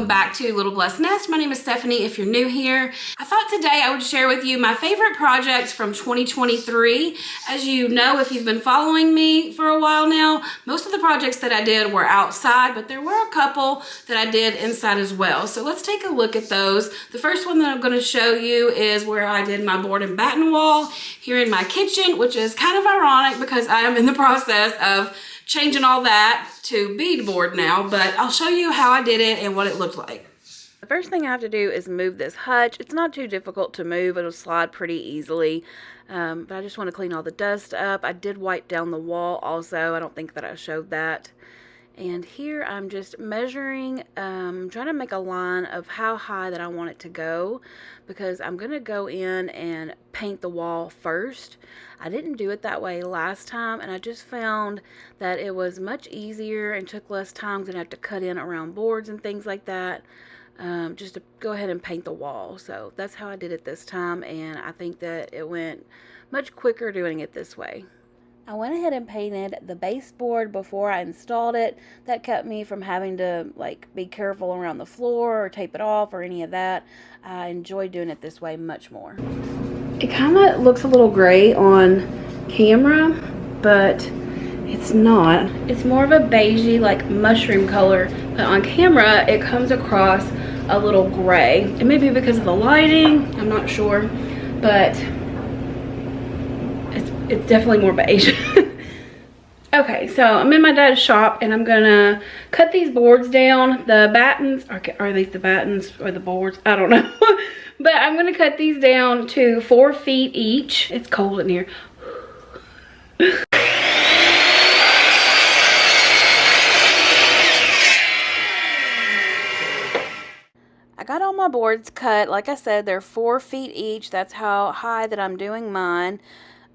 welcome back to Little Blessed Nest. My name is Stephanie if you're new here. I thought today I would share with you my favorite projects from 2023. As you know, if you've been following me for a while now, most of the projects that I did were outside, but there were a couple that I did inside as well. So let's take a look at those. The first one that I'm going to show you is where I did my board and batten wall here in my kitchen, which is kind of ironic because I am in the process of changing all that to beadboard now, but I'll show you how I did it and what it looked like. The first thing I have to do is move this hutch. It's not too difficult to move. It'll slide pretty easily, but I just want to clean all the dust up. I did wipe down the wall also. I don't think that I showed that. And here I'm just measuring, trying to make a line of how high that I want it to go, because I'm going to go in and paint the wall first. I didn't do it that way last time, and I just found that it was much easier and took less time than I have to cut in around boards and things like that, just to go ahead and paint the wall. So that's how I did it this time, and I think that it went much quicker doing it this way. I went ahead and painted the baseboard before I installed it. That kept me from having to be careful around the floor or tape it off or any of that. I enjoy doing it this way much more. It kind of looks a little gray on camera, but it's not. It's more of a beigey, mushroom color, but on camera it comes across a little gray. It may be because of the lighting, I'm not sure, but it's definitely more beige. Okay, so I'm in my dad's shop and I'm gonna cut these boards down. The battens, are these the battens or the boards? I don't know. But I'm gonna cut these down to 4 feet each. It's cold in here. I got all my boards cut. Like I said, they're 4 feet each. That's how high that I'm doing mine.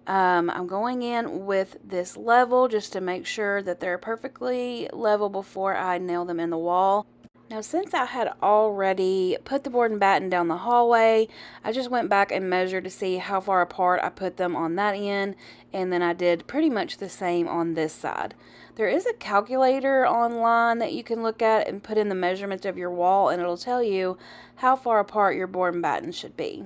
I'm going in with this level just to make sure that they're perfectly level before I nail them in the wall. Now, since I had already put the board and batten down the hallway, I just went back and measured to see how far apart I put them on that end, and then I did pretty much the same on this side. There is a calculator online that you can look at and put in the measurements of your wall, and it'll tell you how far apart your board and batten should be.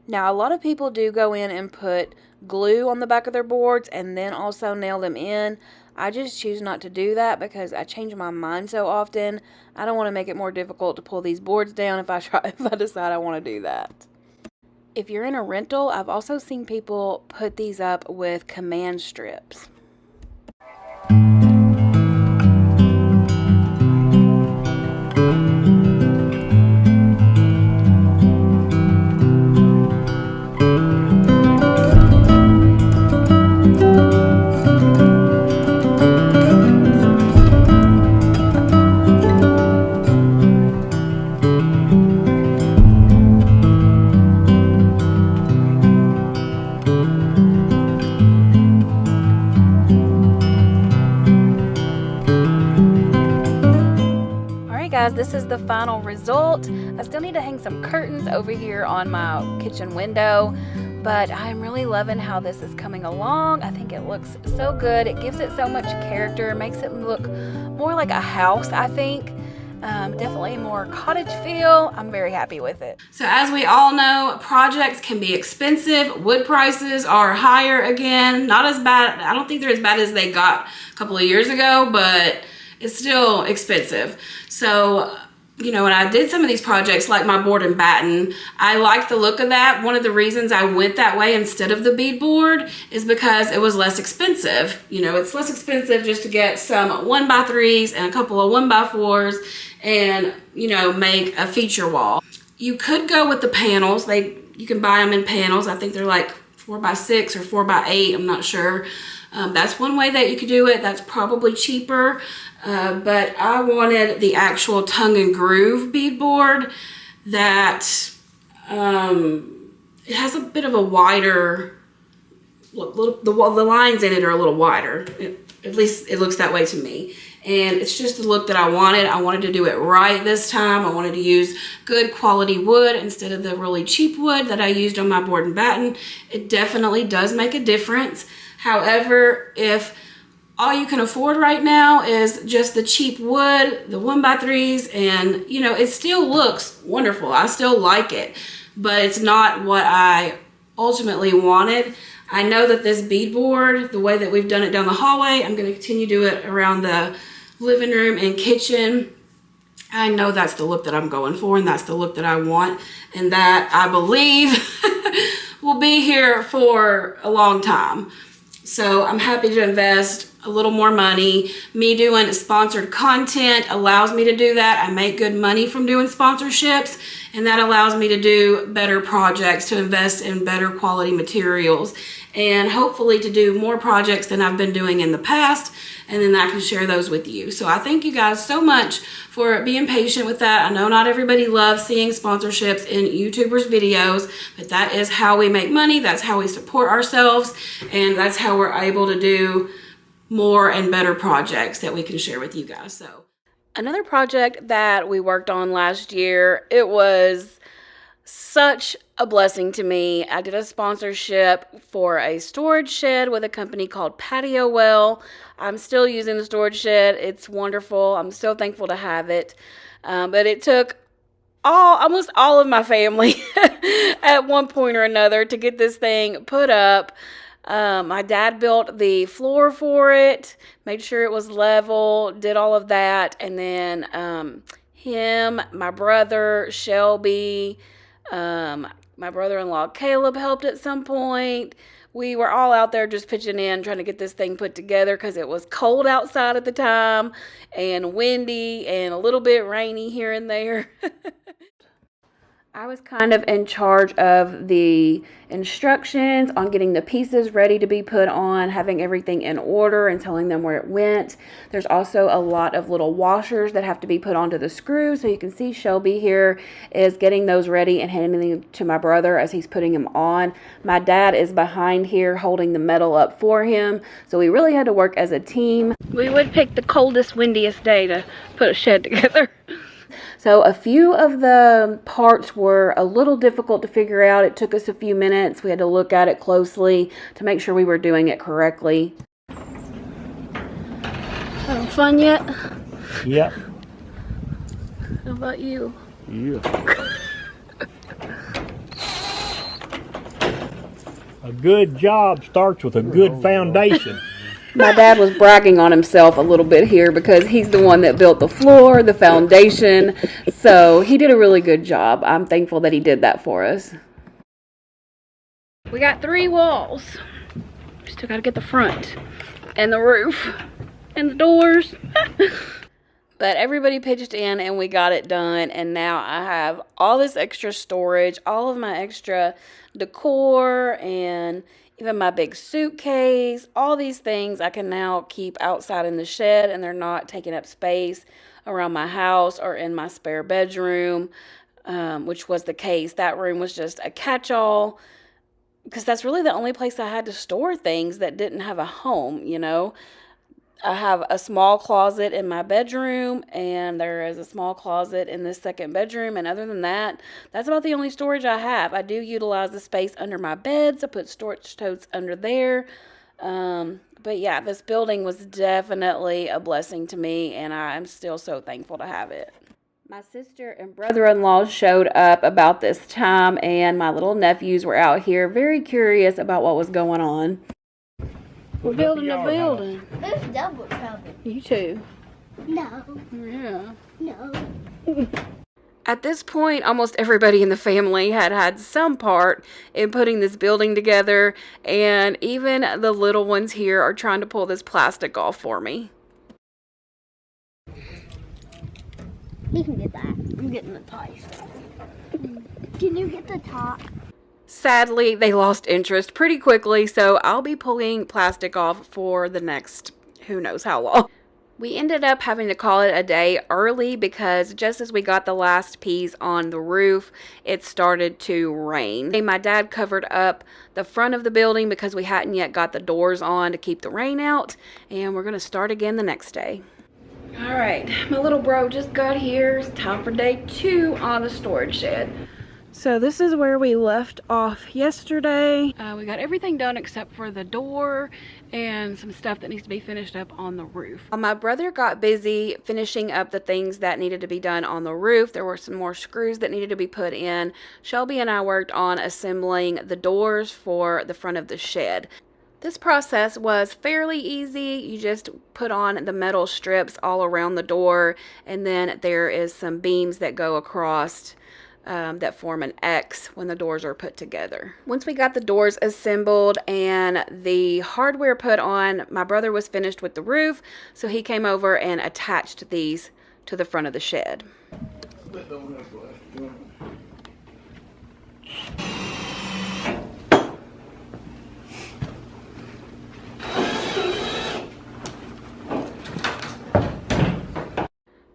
Now, a lot of people do go in and put glue on the back of their boards and then also nail them in. I just choose not to do that because I change my mind so often. I don't want to make it more difficult to pull these boards down if I decide I want to do that. If you're in a rental, I've also seen people put these up with command strips. Guys, this is the final result. I still need to hang some curtains over here on my kitchen window, but I'm really loving how this is coming along. I think it looks so good. It gives it so much character, makes it look more like a house, I think. Definitely more cottage feel. I'm very happy with it. So as we all know, projects can be expensive. Wood prices are higher again. Not as bad. I don't think they're as bad as they got a couple of years ago, but it's still expensive. So, when I did some of these projects, like my board and batten, I like the look of that. One of the reasons I went that way instead of the beadboard is because it was less expensive. It's less expensive just to get some 1x3s and a couple of 1x4s and, make a feature wall. You could go with the panels. You can buy them in panels. I think they're like 4x6 or 4x8. I'm not sure. That's one way that you could do it. That's probably cheaper. But I wanted the actual tongue and groove beadboard that it has a bit of a wider, the lines in it are a little wider. At least it looks that way to me. And it's just the look that I wanted. I wanted to do it right this time. I wanted to use good quality wood instead of the really cheap wood that I used on my board and batten. It definitely does make a difference. However, if all you can afford right now is just the cheap wood, the 1x3s, and you know, it still looks wonderful. I still like it, but it's not what I ultimately wanted. I know that this beadboard, the way that we've done it down the hallway, I'm gonna continue to do it around the living room and kitchen. I know that's the look that I'm going for, and that's the look that I want, and that I believe will be here for a long time. So I'm happy to invest a little more money. Me doing sponsored content allows me to do that. I make good money from doing sponsorships, and that allows me to do better projects, to invest in better quality materials, and hopefully to do more projects than I've been doing in the past, and then I can share those with you. So I thank you guys so much for being patient with that. I know not everybody loves seeing sponsorships in YouTubers' videos, but that is how we make money. That's how we support ourselves, and that's how we're able to do more and better projects that we can share with you guys. So another project that we worked on last year, it was such a blessing to me. I did a sponsorship for a storage shed with a company called Patio Well. I'm still using the storage shed. It's wonderful. I'm so thankful to have it. But it took almost all of my family at one point or another to get this thing put up. My dad built the floor for it, made sure it was level, did all of that. And then him, my brother, Shelby, my brother-in-law, Caleb, helped at some point. We were all out there just pitching in, trying to get this thing put together because it was cold outside at the time and windy and a little bit rainy here and there. I was kind of in charge of the instructions on getting the pieces ready to be put on, having everything in order and telling them where it went. There's also a lot of little washers that have to be put onto the screw. So you can see Shelby here is getting those ready and handing them to my brother as he's putting them on. My dad is behind here holding the metal up for him. So we really had to work as a team. We would pick the coldest, windiest day to put a shed together. So a few of the parts were a little difficult to figure out. It took us a few minutes. We had to look at it closely to make sure we were doing it correctly. Having fun yet? Yep. How about you? Yeah. A good job starts with a good foundation. My dad was bragging on himself a little bit here because he's the one that built the floor, the foundation. So he did a really good job. I'm thankful that he did that for us. We got 3 walls. Still got to get the front and the roof and the doors. But everybody pitched in and we got it done. And now I have all this extra storage, all of my extra decor, and even my big suitcase. All these things I can now keep outside in the shed, and they're not taking up space around my house or in my spare bedroom, which was the case. That room was just a catch-all because that's really the only place I had to store things that didn't have a home, you know. I have a small closet in my bedroom, and there is a small closet in this second bedroom, and other than that, that's about the only storage I have. I do utilize the space under my beds. I put storage totes under there. But yeah, this building was definitely a blessing to me, and I'm still so thankful to have it. My sister and brother-in-law showed up about this time, and my little nephews were out here very curious about what was going on. We're building a building. There's double trouble. You too. No. Yeah. No. At this point, almost everybody in the family had some part in putting this building together, and even the little ones here are trying to pull this plastic off for me. You can get that. I'm getting the top. Can you get the top? Sadly, they lost interest pretty quickly, so I'll be pulling plastic off for the next who knows how long. We ended up having to call it a day early because just as we got the last piece on the roof, it started to rain. My dad covered up the front of the building because we hadn't yet got the doors on to keep the rain out, and we're going to start again the next day. All right, my little bro just got here. It's time for day 2 on the storage shed. So this is where we left off yesterday. We got everything done except for the door and some stuff that needs to be finished up on the roof. My brother got busy finishing up the things that needed to be done on the roof. There were some more screws that needed to be put in. Shelby and I worked on assembling the doors for the front of the shed. This process was fairly easy. You just put on the metal strips all around the door, and then there is some beams that go across that form an X when the doors are put together. Once we got the doors assembled and the hardware put on, my brother was finished with the roof, so he came over and attached these to the front of the shed.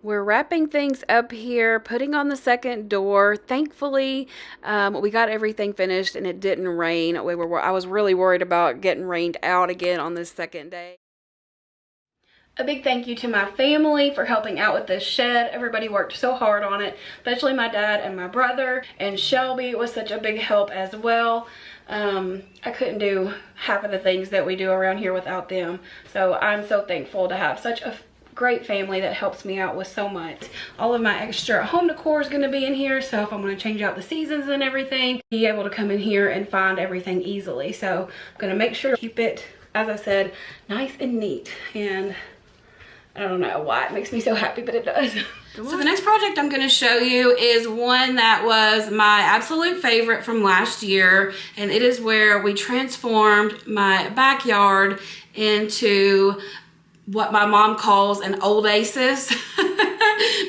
We're wrapping things up here, putting on the second door. Thankfully, we got everything finished and it didn't rain. I was really worried about getting rained out again on this second day. A big thank you to my family for helping out with this shed. Everybody worked so hard on it, especially my dad and my brother, and Shelby was such a big help as well. I couldn't do half of the things that we do around here without them. So I'm so thankful to have such a great family that helps me out with so much. All of my extra home decor is going to be in here, so if I'm going to change out the seasons and everything, be able to come in here and find everything easily. So I'm going to make sure to keep it, as I said, nice and neat. And I don't know why it makes me so happy, but it does. So the next project I'm going to show you is one that was my absolute favorite from last year, and it is where we transformed my backyard into what my mom calls an old-asis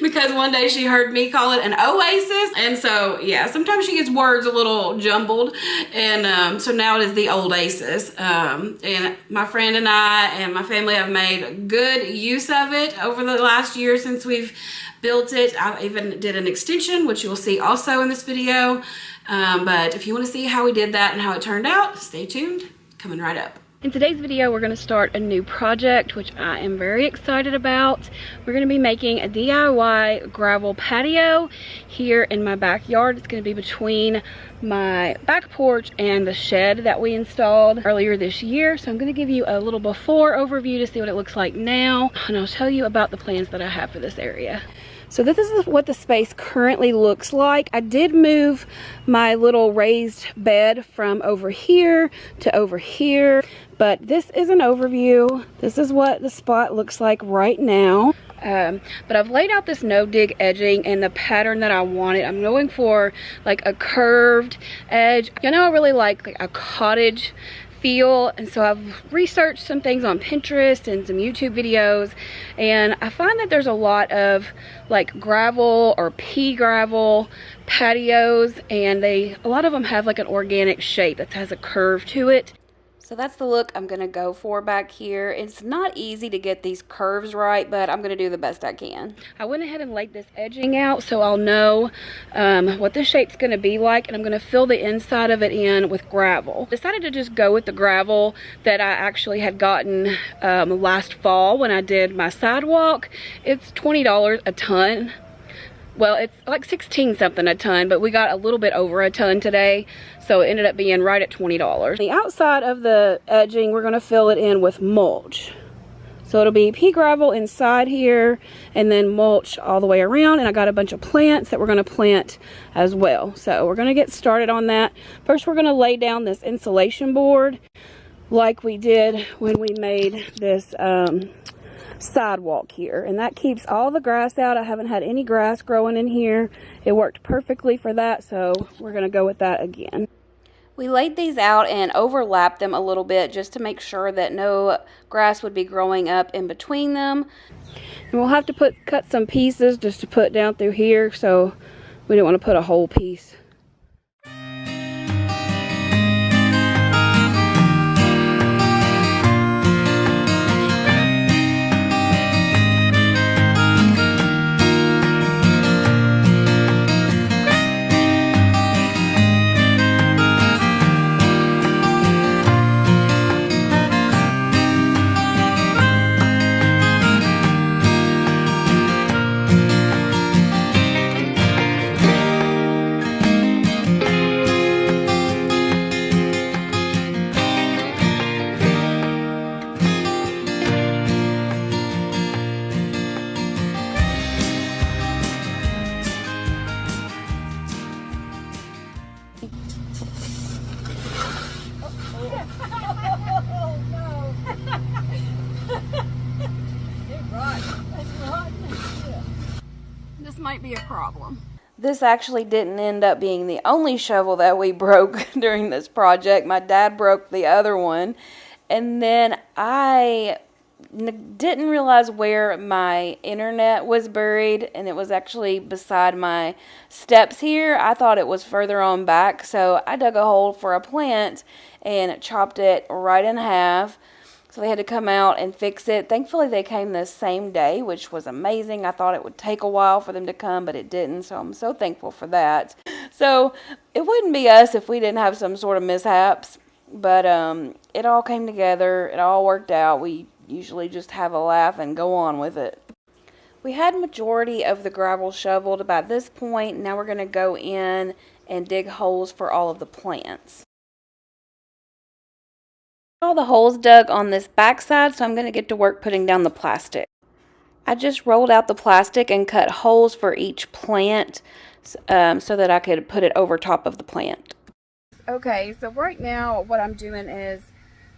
because one day she heard me call it an oasis, and so yeah, sometimes she gets words a little jumbled, and so now it is the old-asis. And my friend and I and my family have made good use of it over the last year since we've built it. I even did an extension, which you'll see also in this video, but if you want to see how we did that and how it turned out, stay tuned. Coming right up. In today's video, we're going to start a new project, which I am very excited about. We're going to be making a DIY gravel patio here in my backyard. It's going to be between my back porch and the shed that we installed earlier this year. So I'm going to give you a little before overview to see what it looks like now, and I'll tell you about the plans that I have for this area. So this is what the space currently looks like. I did move my little raised bed from over here to over here, but this is an overview. This is what the spot looks like right now. But I've laid out this no-dig edging and the pattern that I wanted. I'm going for like a curved edge. You know, I really like a cottage feel, and so I've researched some things on Pinterest and some YouTube videos, and I find that there's a lot of like gravel or pea gravel patios, and a lot of them have like an organic shape that has a curve to it. So that's the look I'm gonna go for back here. It's not easy to get these curves right, but I'm gonna do the best I can. I went ahead and laid this edging out so I'll know what the shape's gonna be like, and I'm gonna fill the inside of it in with gravel. Decided to just go with the gravel that I actually had gotten last fall when I did my sidewalk. It's $20 a ton. Well, it's like 16 something a ton, but we got a little bit over a ton today, so it ended up being right at $20. The outside of the edging, we're gonna fill it in with mulch. So it'll be pea gravel inside here and then mulch all the way around, and I got a bunch of plants that we're gonna plant as well. So we're gonna get started on that. First, we're gonna lay down this insulation board like we did when we made this sidewalk here, and that keeps all the grass out. I haven't had any grass growing in here. It worked perfectly for that, so we're gonna go with that again. We laid these out and overlapped them a little bit just to make sure that no grass would be growing up in between them. And we'll have to cut some pieces just to put down through here, so we didn't want to put a whole piece. be a problem. This actually didn't end up being the only shovel that we broke during this project. My dad broke the other one. And then I didn't realize where my internet was buried, and it was actually beside my steps here. I thought it was further on back, so I dug a hole for a plant and chopped it right in half. So they had to come out and fix it. Thankfully, they came the same day, which was amazing. I thought it would take a while for them to come, but it didn't, so I'm so thankful for that. So it wouldn't be us if we didn't have some sort of mishaps, but it all came together. It all worked out. We usually just have a laugh and go on with it. We had majority of the gravel shoveled about this point. Now we're going to go in and dig holes for all of the plants. All the holes dug on this back side, so I'm going to get to work putting down the plastic. I just rolled out the plastic and cut holes for each plant so that I could put it over top of the plant. Okay, so right now what I'm doing is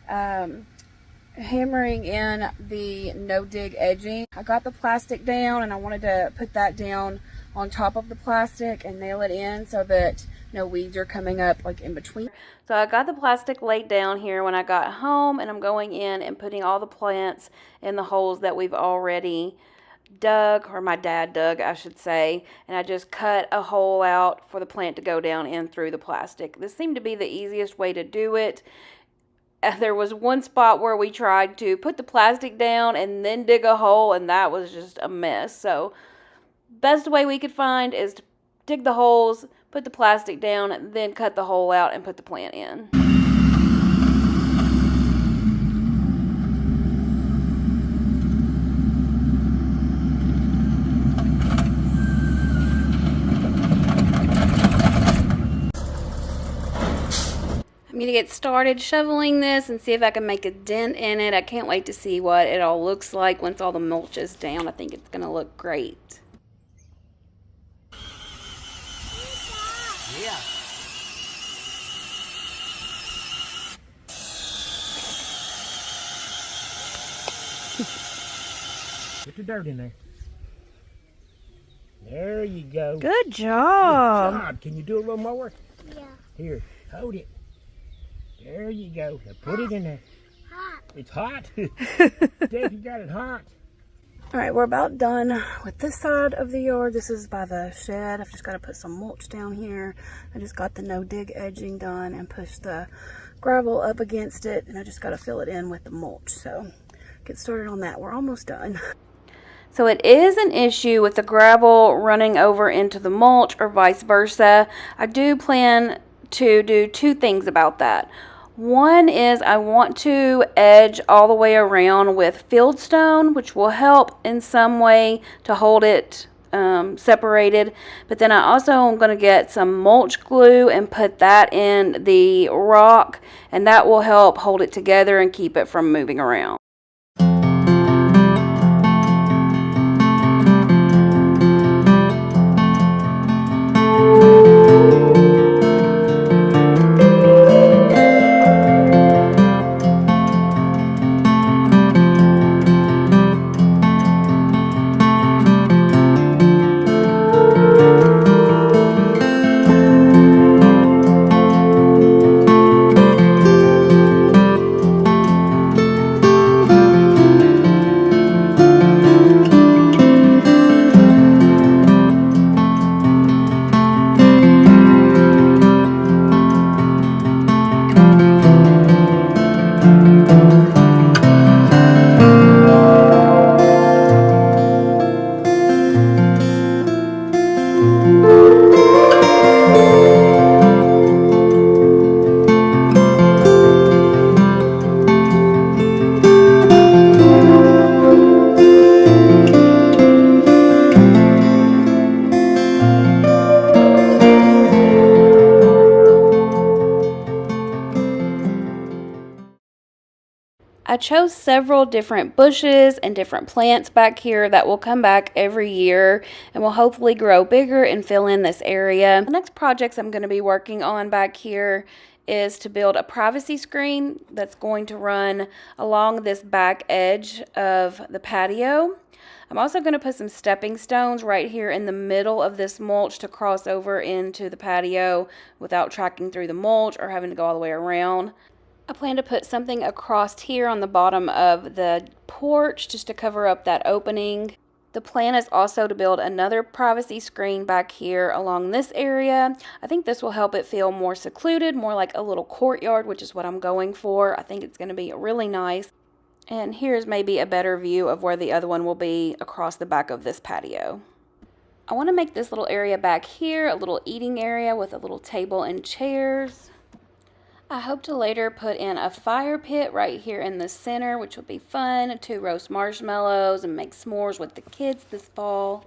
hammering in the no-dig edging. I got the plastic down and I wanted to put that down on top of the plastic and nail it in so that no weeds are coming up like in between. So I got the plastic laid down here when I got home, and I'm going in and putting all the plants in the holes that we've already dug, or my dad dug, I should say, and I just cut a hole out for the plant to go down in through the plastic. This seemed to be the easiest way to do it. There was one spot where we tried to put the plastic down and then dig a hole, and that was just a mess. So best way we could find is to dig the holes, put the plastic down, then cut the hole out and put the plant in. I'm going to get started shoveling this and see if I can make a dent in it. I can't wait to see what it all looks like once all the mulch is down. I think it's going to look great. Yeah. Put the dirt in there. There you go. Good job. Good job. Can you do a little more? Yeah. Here, hold it. There you go. Now put it in there. Hot. It's hot. Dad, you got it hot. All right, we're about done with this side of the yard. This is by the shed. I've just got to put some mulch down here. I just got the no-dig edging done and pushed the gravel up against it, and I just got to fill it in with the mulch. So get started on that. We're almost done. So it is an issue with the gravel running over into the mulch or vice versa. I do plan to do two things about that. One is I want to edge all the way around with fieldstone, which will help in some way to hold it separated. But then I also am going to get some mulch glue and put that in the rock, and that will help hold it together and keep it from moving around. I chose several different bushes and different plants back here that will come back every year and will hopefully grow bigger and fill in this area. The next projects I'm going to be working on back here is to build a privacy screen that's going to run along this back edge of the patio. I'm also going to put some stepping stones right here in the middle of this mulch to cross over into the patio without tracking through the mulch or having to go all the way around. I plan to put something across here on the bottom of the porch just to cover up that opening. The plan is also to build another privacy screen back here along this area. I think this will help it feel more secluded, more like a little courtyard, which is what I'm going for. I think it's going to be really nice. And here's maybe a better view of where the other one will be across the back of this patio. I want to make this little area back here a little eating area with a little table and chairs. I hope to later put in a fire pit right here in the center, which will be fun to roast marshmallows and make s'mores with the kids this fall.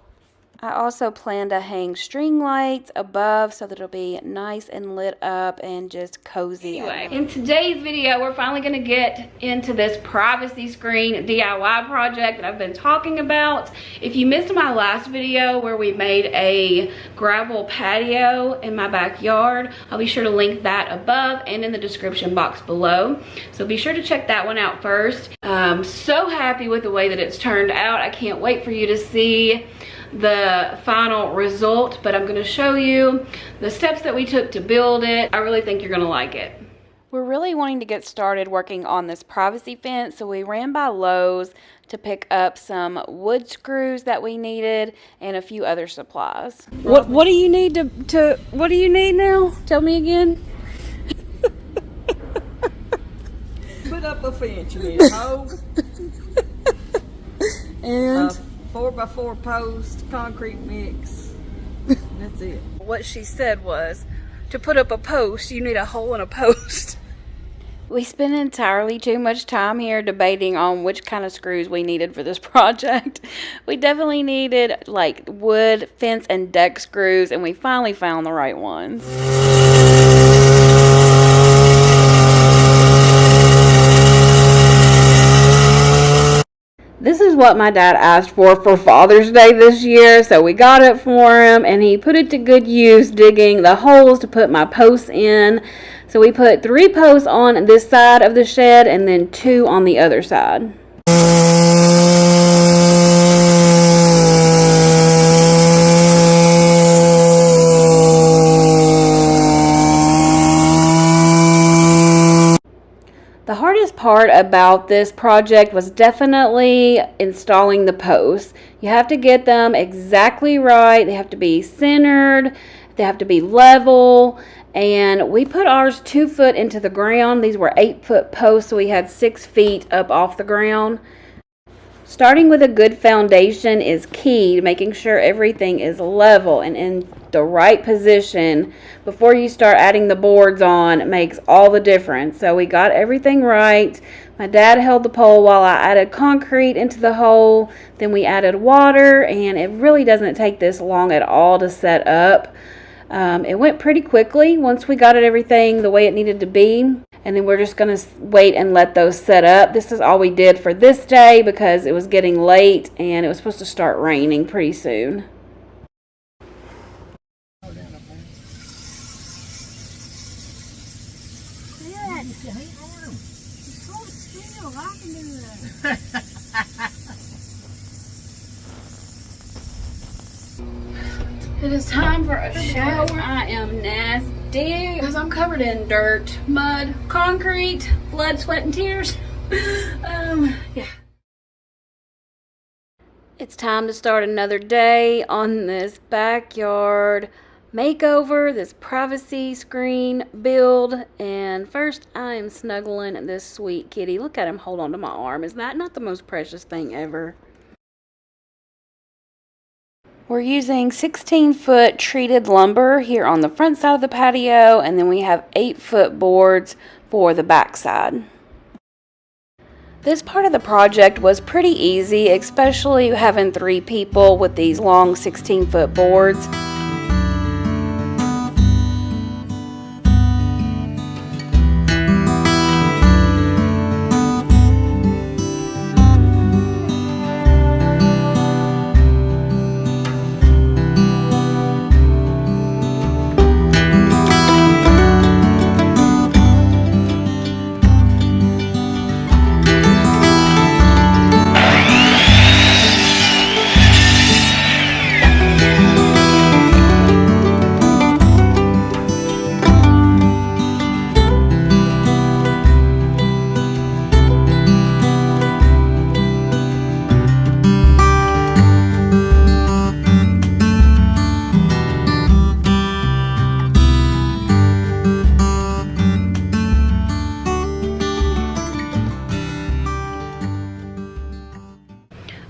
I also plan to hang string lights above so that it'll be nice and lit up and just cozy. Anyway, in today's video, we're finally going to get into this privacy screen DIY project that I've been talking about. If you missed my last video where we made a gravel patio in my backyard, I'll be sure to link that above and in the description box below. So be sure to check that one out first. I'm so happy with the way that it's turned out. I can't wait for you to see the final result, but I'm going to show you the steps that we took to build it. I really think you're going to like it. We're really wanting to get started working on this privacy fence, so we ran by Lowe's to pick up some wood screws that we needed and a few other supplies. What do you need what do you need now? Tell me again. Put up a fence. You need a hoe, And 4x4 post, concrete mix. That's it. what she said was, to put up a post, you need a hole in a post. We spent entirely too much time here debating on which kind of screws we needed for this project. We definitely needed like wood, fence, and deck screws, and we finally found the right ones. This is what my dad asked for Father's Day this year, so we got it for him, and he put it to good use digging the holes to put my posts in. So we put 3 posts on this side of the shed and then 2 on the other side. The hardest part about this project was definitely installing the posts. You have to get them exactly right. They have to be centered. They have to be level. And we put ours 2 foot into the ground. These were 8-foot posts, so we had 6 feet up off the ground. Starting with a good foundation is key to making sure everything is level and in the right position before you start adding the boards on. It makes all the difference. So we got everything right. My dad held the pole while I added concrete into the hole. Then we added water, and it really doesn't take this long at all to set up. It went pretty quickly once we got everything the way it needed to be. And then we're just going to wait and let those set up. This is all we did for this day because it was getting late and it was supposed to start raining pretty soon. It is time for a shower. I am nasty because I'm covered in dirt, mud, concrete, blood, sweat, and tears. Yeah. It's time to start another day on this backyard makeover, this privacy screen build. And first, I am snuggling this sweet kitty. Look at him hold on to my arm. Is that not the most precious thing ever? We're using 16-foot treated lumber here on the front side of the patio, and then we have 8-foot boards for the back side. This part of the project was pretty easy, especially having 3 people with these long 16-foot boards.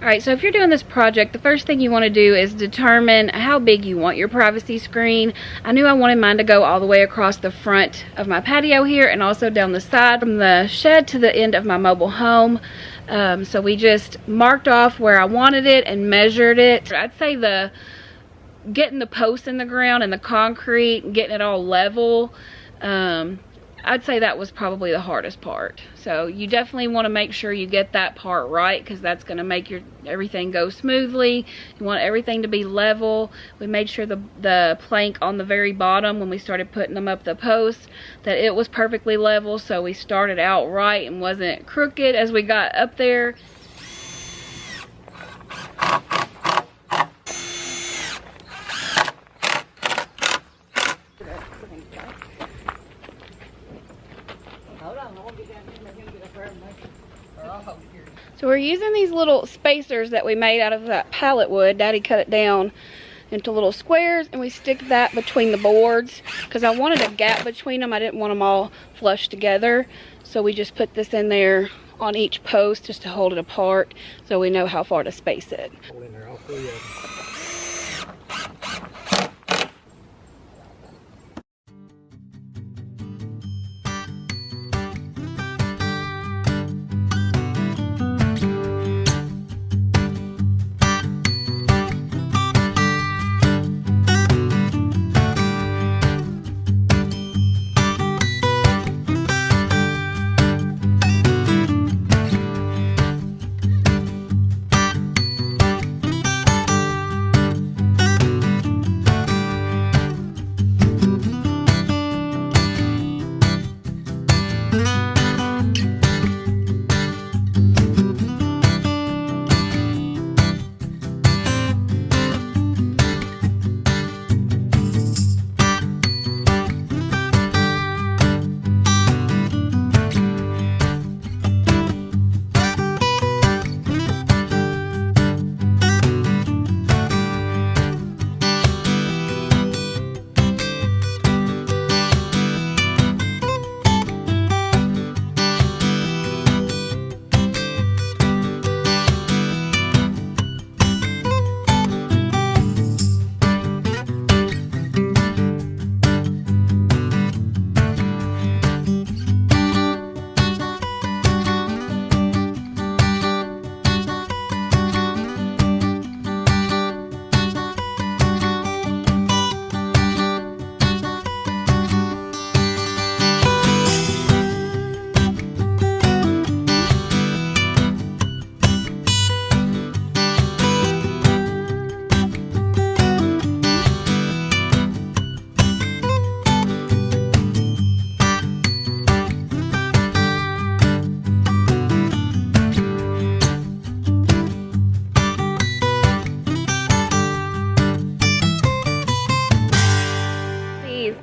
Alright, so if you're doing this project, the first thing you want to do is determine how big you want your privacy screen. I knew I wanted mine to go all the way across the front of my patio here and also down the side from the shed to the end of my mobile home. So we just marked off where I wanted it and measured it. I'd say getting the posts in the ground and the concrete and getting it all level, I'd say that was probably the hardest part. So you definitely want to make sure you get that part right, because that's going to make everything go smoothly. You want everything to be level. We made sure the plank on the very bottom, when we started putting them up the posts, that it was perfectly level, so we started out right and wasn't crooked as we got up there. So we're using these little spacers that we made out of that pallet wood. Daddy cut it down into little squares, and we stick that between the boards because I wanted a gap between them. I didn't want them all flush together. So we just put this in there on each post just to hold it apart so we know how far to space it.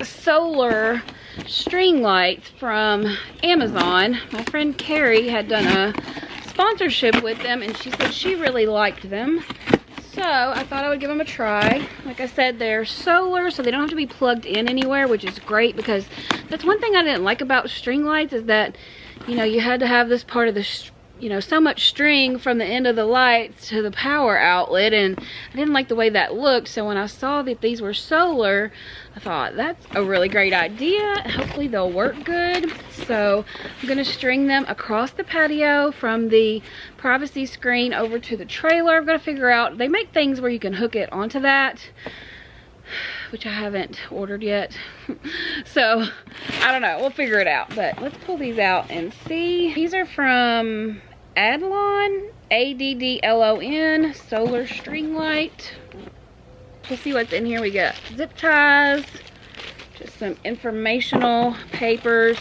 Solar string lights from Amazon. My friend Carrie had done a sponsorship with them and she said she really liked them. So I thought I would give them a try. Like I said, they're solar, so they don't have to be plugged in anywhere, which is great because that's one thing I didn't like about string lights is that, you know, you had to have this part of the so much string from the end of the lights to the power outlet, and I didn't like the way that looked. So when I saw that these were solar, I thought that's a really great idea. Hopefully they'll work good. So I'm gonna string them across the patio from the privacy screen over to the trailer. I've got to figure out, they make things where you can hook it onto that, which I haven't ordered yet. So I don't know, we'll figure it out. But let's pull these out and see. These are from Adlon, ADDLON, solar string light. We'll see what's in here. We got zip ties, just some informational papers.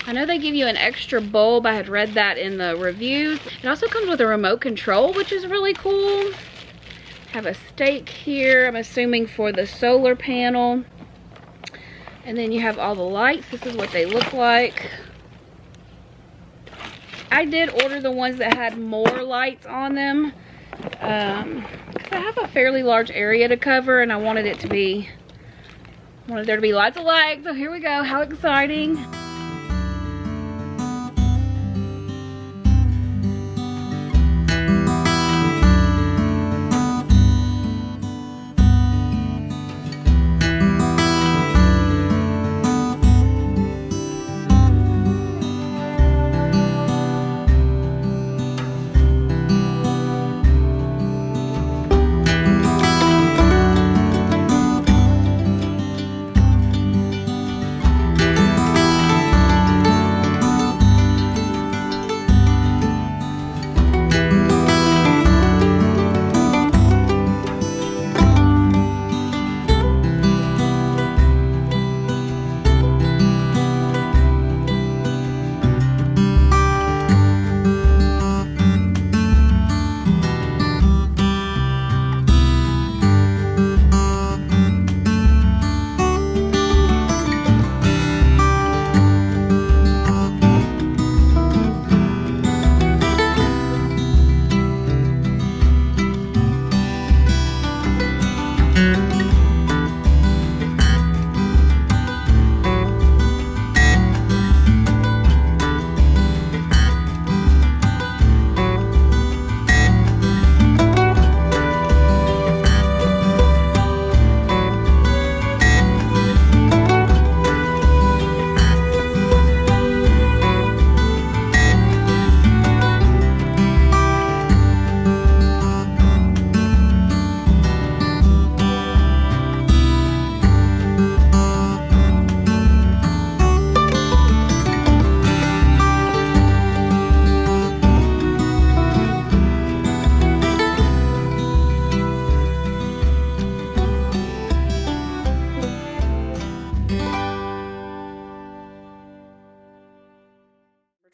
I know they give you an extra bulb. I had read that in the reviews. It also comes with a remote control, which is really cool. Have a stake here, I'm assuming for the solar panel. And then you have all the lights. This is what they look like. I did order the ones that had more lights on them. Because I have a fairly large area to cover and I wanted there to be lots of lights. So here we go, how exciting.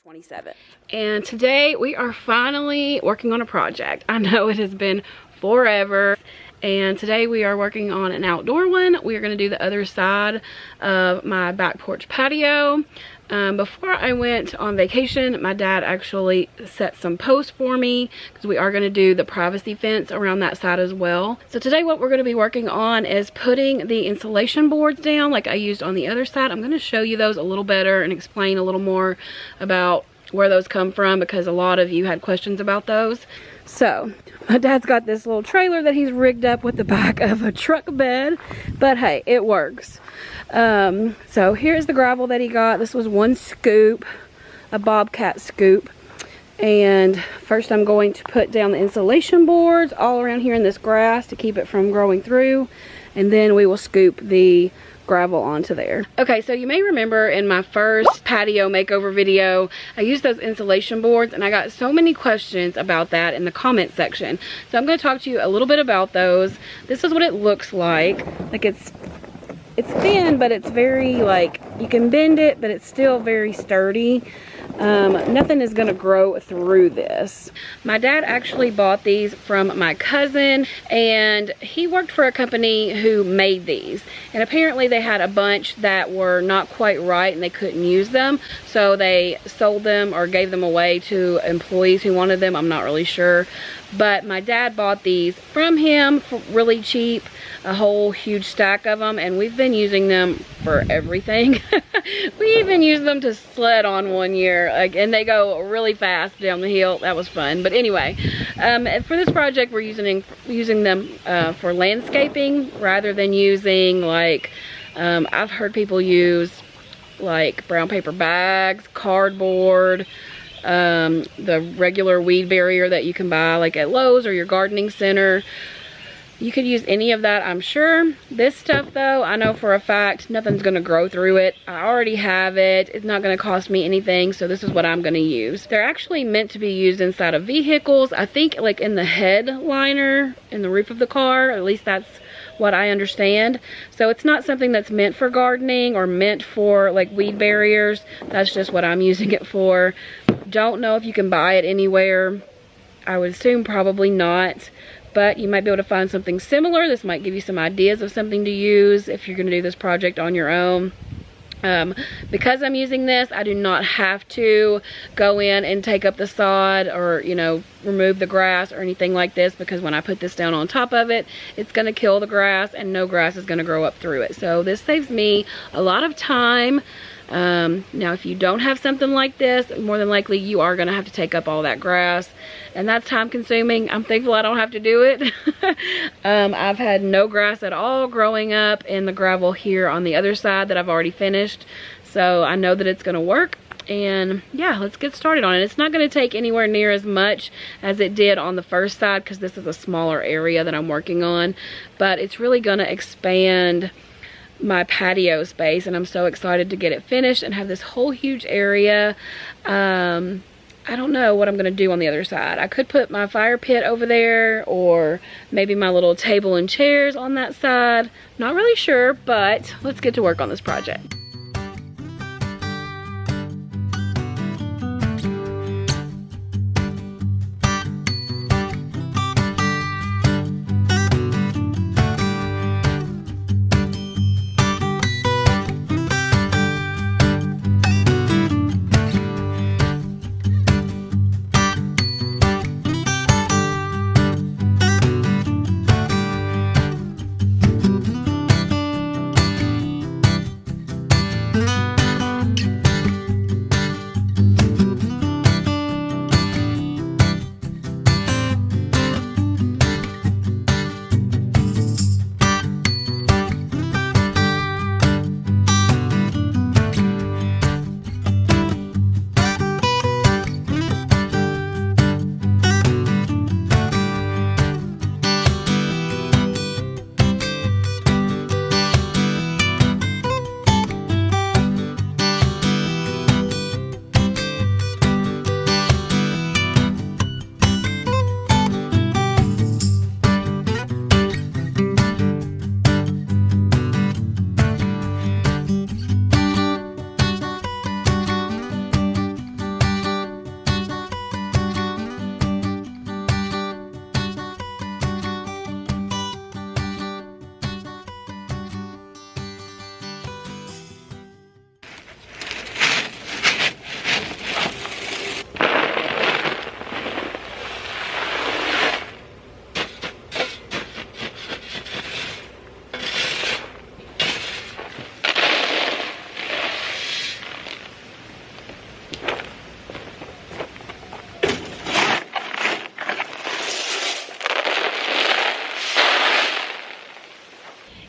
27th. And today we are finally working on a project. I know it has been forever. And today we are working on an outdoor one. We are going to do the other side of my back porch patio. Before I went on vacation, my dad actually set some posts for me because we are going to do the privacy fence around that side as well. So today what we're going to be working on is putting the insulation boards down like I used on the other side. I'm going to show you those a little better and explain a little more about where those come from because a lot of you had questions about those. So my dad's got this little trailer that he's rigged up with the back of a truck bed, but hey, it works. So here's the gravel that he got. This was one scoop, a Bobcat scoop. And first I'm going to put down the insulation boards all around here in this grass to keep it from growing through. And then we will scoop the gravel onto there. Okay, so you may remember in my first patio makeover video, I used those insulation boards and I got so many questions about that in the comment section. So I'm going to talk to you a little bit about those. This is what it looks like. Like it's thin, but it's very like, you can bend it, but it's still very sturdy. Nothing is going to grow through this. My dad actually bought these from my cousin, and he worked for a company who made these, and apparently they had a bunch that were not quite right and they couldn't use them, so they sold them or gave them away to employees who wanted them. I'm not really sure, but my dad bought these from him for really cheap, a whole huge stack of them, and we've been using them for everything. We even used them to sled on one year, and they go really fast down the hill. That was fun. But anyway, for this project we're using them for landscaping rather than using like I've heard people use like brown paper bags, cardboard, the regular weed barrier that you can buy like at Lowe's or your gardening center. You could use any of that, I'm sure. This stuff though, I know for a fact nothing's gonna grow through it. I already have it. It's not gonna cost me anything, so this is what I'm gonna use. They're actually meant to be used inside of vehicles. I think like in the headliner, in the roof of the car, at least that's what I understand. So it's not something that's meant for gardening or meant for like weed barriers. That's just what I'm using it for. Don't know if you can buy it anywhere. I would assume probably not, but you might be able to find something similar. This might give you some ideas of something to use if you're gonna do this project on your own. Because I'm using this, I do not have to go in and take up the sod or, you know, remove the grass or anything like this, because when I put this down on top of it, it's gonna kill the grass and no grass is gonna grow up through it. So this saves me a lot of time. Now if you don't have something like this, more than likely you are going to have to take up all that grass, and that's time consuming. I'm thankful I don't have to do it. I've had no grass at all growing up in the gravel here on the other side that I've already finished, so I know that it's going to work. And yeah, let's get started on it. It's not going to take anywhere near as much as it did on the first side because this is a smaller area that I'm working on, but it's really going to expand my patio space, and I'm so excited to get it finished and have this whole huge area. I don't know what I'm gonna do on the other side. I could put my fire pit over there, or maybe my little table and chairs on that side. Not really sure, but let's get to work on this project.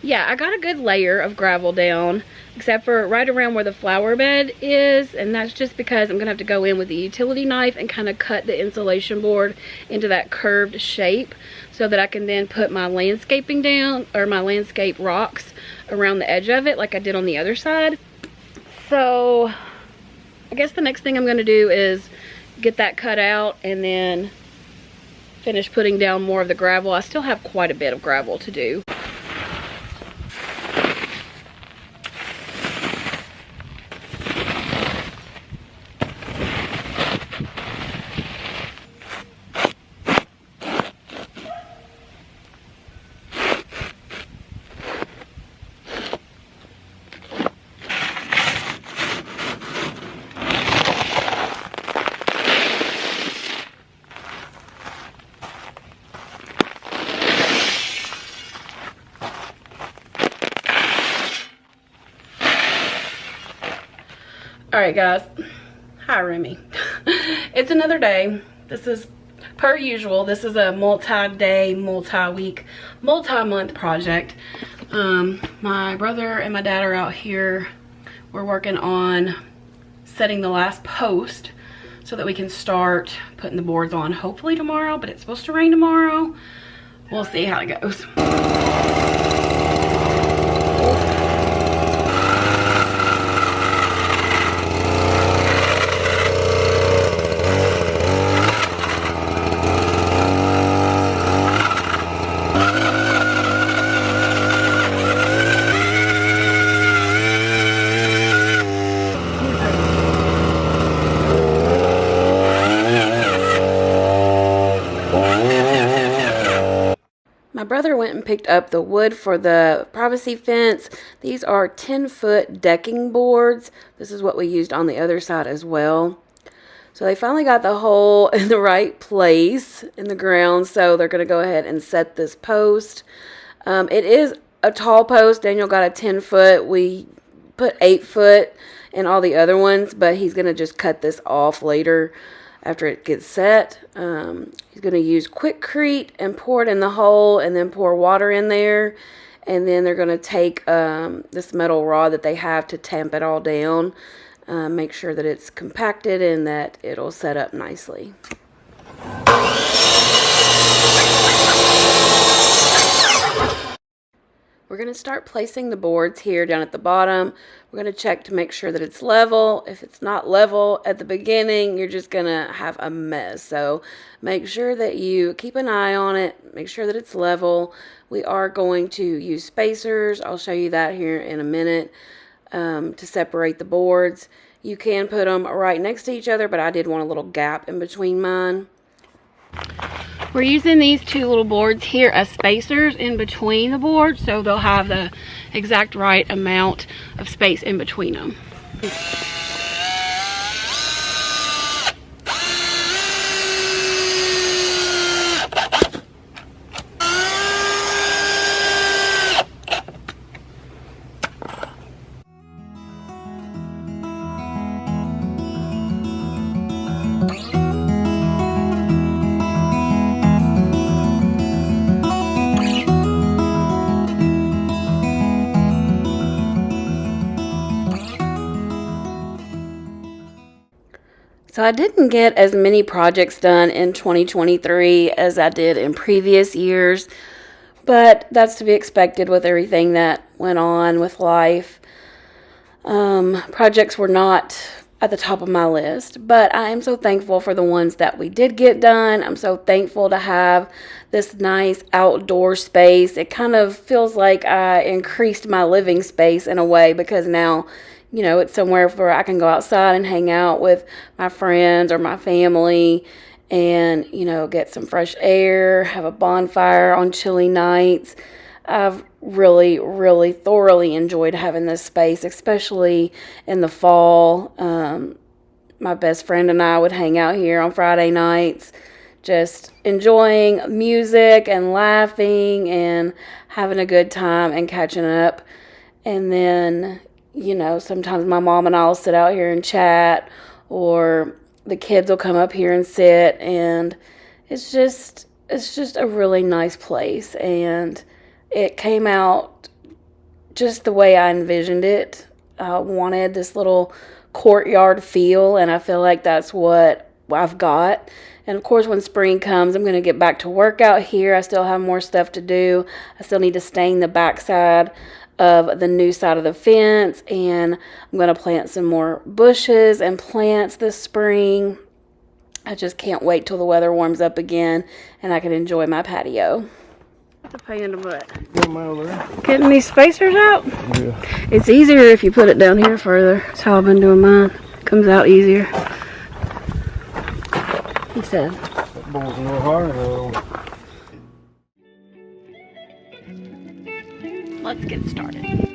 yeah, I got a good layer of gravel down, except for right around where the flower bed is, and that's just because I'm gonna have to go in with the utility knife and kind of cut the insulation board into that curved shape so that I can then put my landscaping down, or my landscape rocks around the edge of it like I did on the other side. So I guess the next thing I'm gonna do is get that cut out and then finish putting down more of the gravel. I still have quite a bit of gravel to do. Alright guys, hi Remy. It's another day. This is, per usual, this is a multi-day, multi-week, multi-month project. My brother and my dad are out here. We're working on setting the last post so that we can start putting the boards on hopefully tomorrow, but it's supposed to rain tomorrow. We'll see how it goes. My brother went and picked up the wood for the privacy fence. These are 10-foot decking boards. This is what we used on the other side as well. So they finally got the hole in the right place in the ground, so they're going to go ahead and set this post. It is a tall post. Daniel got a 10-foot. We put 8-foot in all the other ones, but he's going to just cut this off later after it gets set. He's going to use Quickcrete and pour it in the hole and then pour water in there. And then they're going to take this metal rod that they have to tamp it all down. Make sure that it's compacted and that it'll set up nicely. We're going to start placing the boards here down at the bottom. We're going to check to make sure that it's level. If it's not level at the beginning, you're just going to have a mess. So make sure that you keep an eye on it. Make sure that it's level. We are going to use spacers. I'll show you that here in a minute to separate the boards. You can put them right next to each other, but I did want a little gap in between mine. We're using these two little boards here as spacers in between the boards, so they'll have the exact right amount of space in between them. So I didn't get as many projects done in 2023 as I did in previous years, but that's to be expected with everything that went on with life. Projects were not at the top of my list, but I am so thankful for the ones that we did get done. I'm so thankful to have this nice outdoor space. It kind of feels like I increased my living space in a way, because now, you know, it's somewhere where I can go outside and hang out with my friends or my family and, you know, get some fresh air, have a bonfire on chilly nights. I've really, really thoroughly enjoyed having this space, especially in the fall. My best friend and I would hang out here on Friday nights, just enjoying music and laughing and having a good time and catching up. And then, you know, sometimes my mom and I will sit out here and chat, or the kids will come up here and sit, and it's just a really nice place. And it came out just the way I envisioned it. I wanted this little courtyard feel, and I feel like that's what I've got. And of course, when spring comes, I'm going to get back to work out here. I still have more stuff to do. I still need to stain the backside of the new side of the fence, and I'm going to plant some more bushes and plants this spring. I just can't wait till the weather warms up again and I can enjoy my patio. The pain in the butt. Getting these spacers out? Yeah. It's easier if you put it down here further. That's how I've been doing mine. It comes out easier. He said. That boy's a little hard though. Let's get started.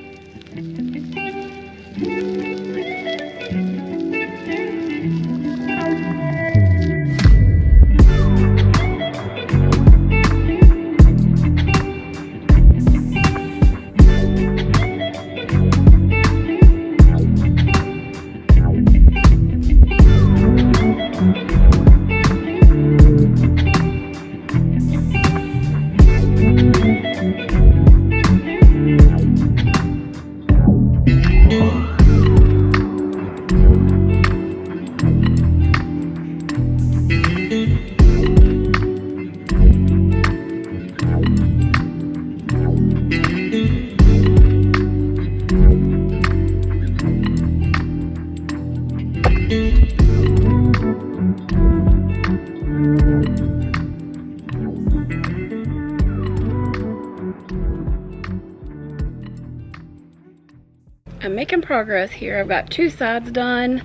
I'm making progress here. I've got 2 sides done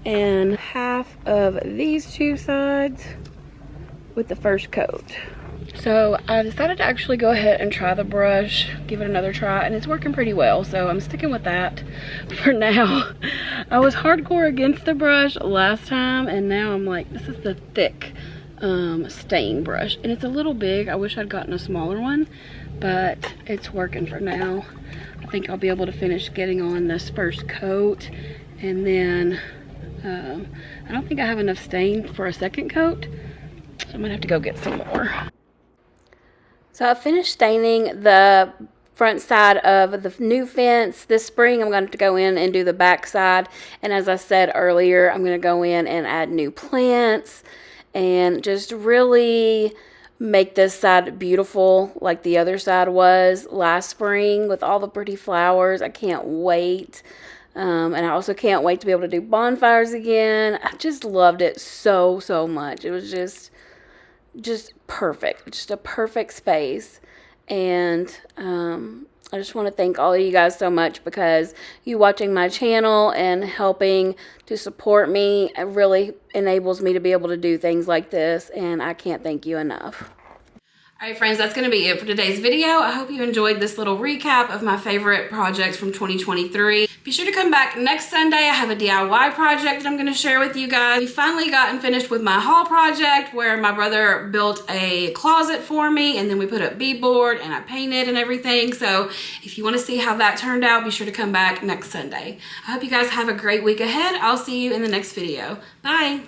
and half of these 2 sides with the first coat. So I decided to actually go ahead and try the brush, give it another try, and it's working pretty well. So I'm sticking with that for now. I was hardcore against the brush last time, and now I'm like, this is the thick stain brush, and it's a little big. I wish I'd gotten a smaller one, but it's working for now. I think I'll be able to finish getting on this first coat, and then I don't think I have enough stain for a second coat, so I'm gonna have to go get some more. So I finished staining the front side of the new fence. This spring I'm going to go in and do the back side, and as I said earlier, I'm going to go in and add new plants and just really make this side beautiful like the other side was last spring with all the pretty flowers. I can't wait. And I also can't wait to be able to do bonfires again. I just loved it so much. It was just perfect. Just a perfect space. And I just want to thank all of you guys so much, because you watching my channel and helping to support me, it really enables me to be able to do things like this, and I can't thank you enough. All right, friends, that's going to be it for today's video. I hope you enjoyed this little recap of my favorite projects from 2023. Be sure to come back next Sunday. I have a DIY project that I'm going to share with you guys. We finally gotten finished with my haul project, where my brother built a closet for me, and then we put up beadboard and I painted and everything. So if you want to see how that turned out, be sure to come back next Sunday. I hope you guys have a great week ahead. I'll see you in the next video. Bye.